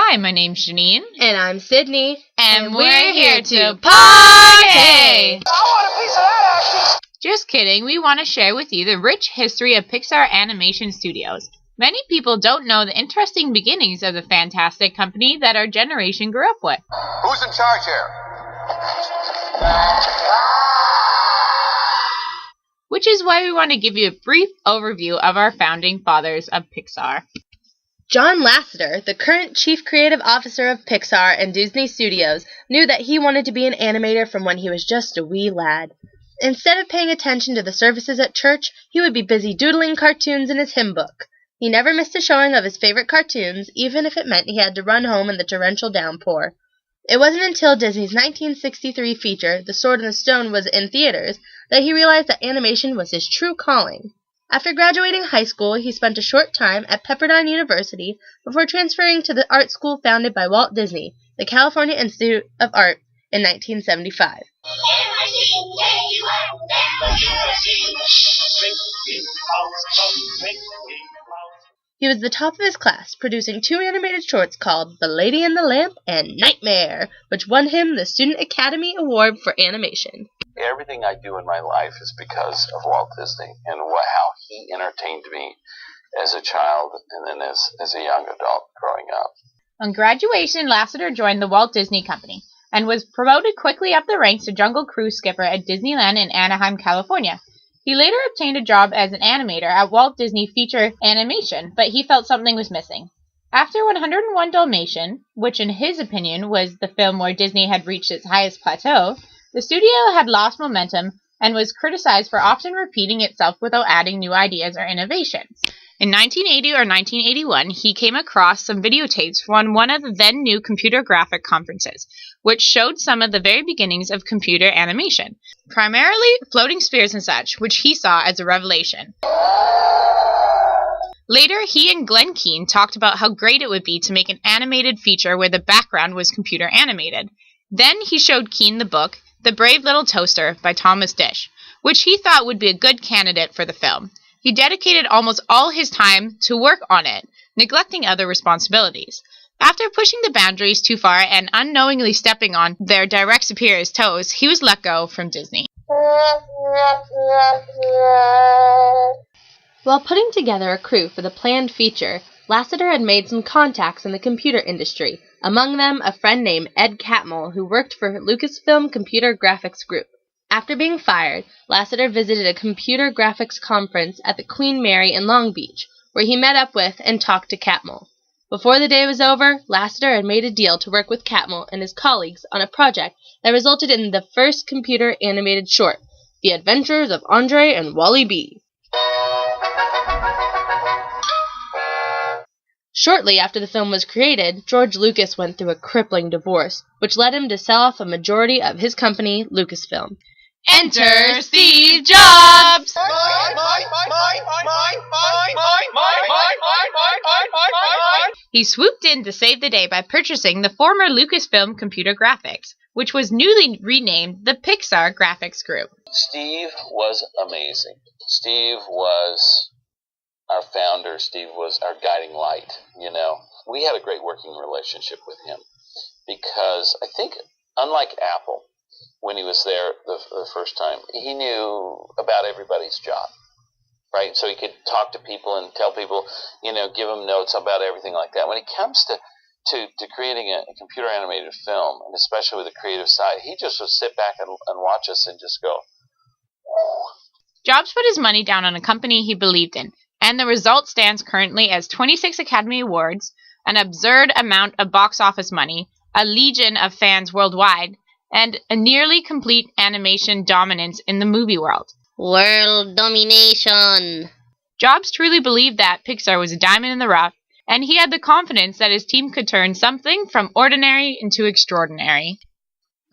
Hi, my name's Janine. And I'm Sydney. And we're here to party! I want a piece of that action! Just kidding, we want to share with you the rich history of Pixar Animation Studios. Many people don't know the interesting beginnings of the fantastic company that our generation grew up with. Who's in charge here? Which is why we want to give you a brief overview of our founding fathers of Pixar. John Lasseter, the current Chief Creative Officer of Pixar and Disney Studios, knew that he wanted to be an animator from when he was just a wee lad. Instead of paying attention to the services at church, he would be busy doodling cartoons in his hymn book. He never missed a showing of his favorite cartoons, even if it meant he had to run home in the torrential downpour. It wasn't until Disney's 1963 feature, The Sword and the Stone, was in theaters, that he realized that animation was his true calling. After graduating high school, he spent a short time at Pepperdine University before transferring to the art school founded by Walt Disney, the California Institute of Art, in 1975. He was the top of his class, producing 2 animated shorts called The Lady and the Lamp and Nightmare, which won him the Student Academy Award for Animation. Everything I do in my life is because of Walt Disney and how he entertained me as a child and then as a young adult growing up. On graduation, Lasseter joined the Walt Disney Company and was promoted quickly up the ranks to Jungle Cruise skipper at Disneyland in Anaheim, California. He later obtained a job as an animator at Walt Disney Feature Animation, but he felt something was missing. After 101 Dalmatian, which in his opinion was the film where Disney had reached its highest plateau, the studio had lost momentum and was criticized for often repeating itself without adding new ideas or innovations. In 1980 or 1981, he came across some videotapes from one of the then-new computer graphic conferences, which showed some of the very beginnings of computer animation, primarily floating spheres and such, which he saw as a revelation. Later, he and Glenn Keane talked about how great it would be to make an animated feature where the background was computer animated. Then he showed Keane the book, The Brave Little Toaster by Thomas Disch, which he thought would be a good candidate for the film. He dedicated almost all his time to work on it, neglecting other responsibilities. After pushing the boundaries too far and unknowingly stepping on their direct superior's toes, he was let go from Disney. While putting together a crew for the planned feature, Lasseter had made some contacts in the computer industry, among them a friend named Ed Catmull who worked for Lucasfilm Computer Graphics Group. After being fired, Lasseter visited a computer graphics conference at the Queen Mary in Long Beach, where he met up with and talked to Catmull. Before the day was over, Lasseter had made a deal to work with Catmull and his colleagues on a project that resulted in the first computer animated short, The Adventures of Andre and Wally B. Shortly after the film was created, George Lucas went through a crippling divorce, which led him to sell off a majority of his company, Lucasfilm. Enter Steve Jobs! He swooped in to save the day by purchasing the former Lucasfilm Computer Graphics, which was newly renamed the Pixar Graphics Group. Steve was amazing. Steve was our founder. Steve was our guiding light, you know. We had a great working relationship with him because I think, unlike Apple, when he was there the first time, he knew about everybody's job, right? So he could talk to people and tell people, you know, give them notes about everything like that. When it comes to creating a computer animated film, and especially with the creative side, he just would sit back and watch us and just go, oh. Jobs put his money down on a company he believed in, and the result stands currently as 26 Academy Awards, an absurd amount of box office money, a legion of fans worldwide, and a nearly complete animation dominance in the movie world. World domination! Jobs truly believed that Pixar was a diamond in the rough, and he had the confidence that his team could turn something from ordinary into extraordinary.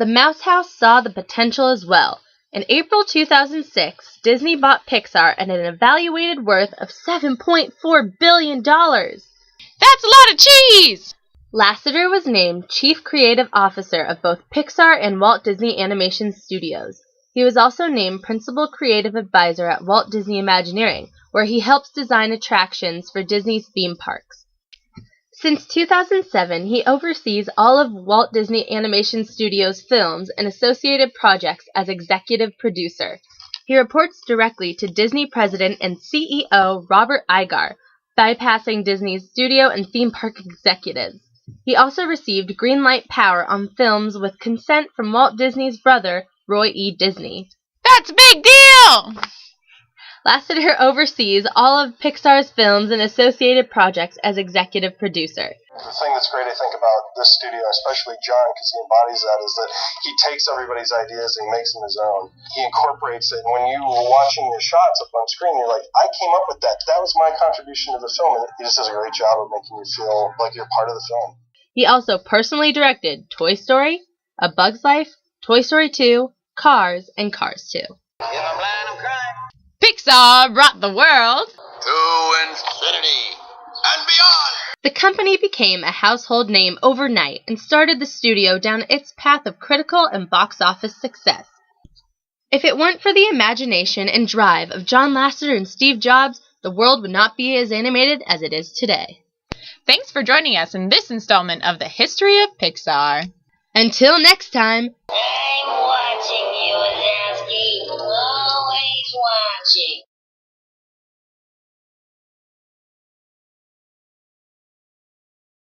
The Mouse House saw the potential as well. In April 2006, Disney bought Pixar at an evaluated worth of $7.4 billion. That's a lot of cheese! Lasseter was named Chief Creative Officer of both Pixar and Walt Disney Animation Studios. He was also named Principal Creative Advisor at Walt Disney Imagineering, where he helps design attractions for Disney's theme parks. Since 2007, he oversees all of Walt Disney Animation Studios' films and associated projects as executive producer. He reports directly to Disney President and CEO Robert Iger, bypassing Disney's studio and theme park executives. He also received green light power on films with consent from Walt Disney's brother, Roy E. Disney. That's a big deal! Lasseter oversees all of Pixar's films and associated projects as executive producer. The thing that's great, I think, about this studio, especially John, because he embodies that, is that he takes everybody's ideas and he makes them his own. He incorporates it, and when you were watching the shots up on screen, you're like, I came up with that. That was my contribution to the film, and he just does a great job of making you feel like you're part of the film. He also personally directed Toy Story, A Bug's Life, Toy Story 2, Cars, and Cars 2. If I'm blind, I'm crying. Pixar brought the world To infinity and beyond. The company became a household name overnight and started the studio down its path of critical and box office success. If it weren't for the imagination and drive of John Lasseter and Steve Jobs, the world would not be as animated as it is today. Thanks for joining us in this installment of the History of Pixar. Until next time. Ain't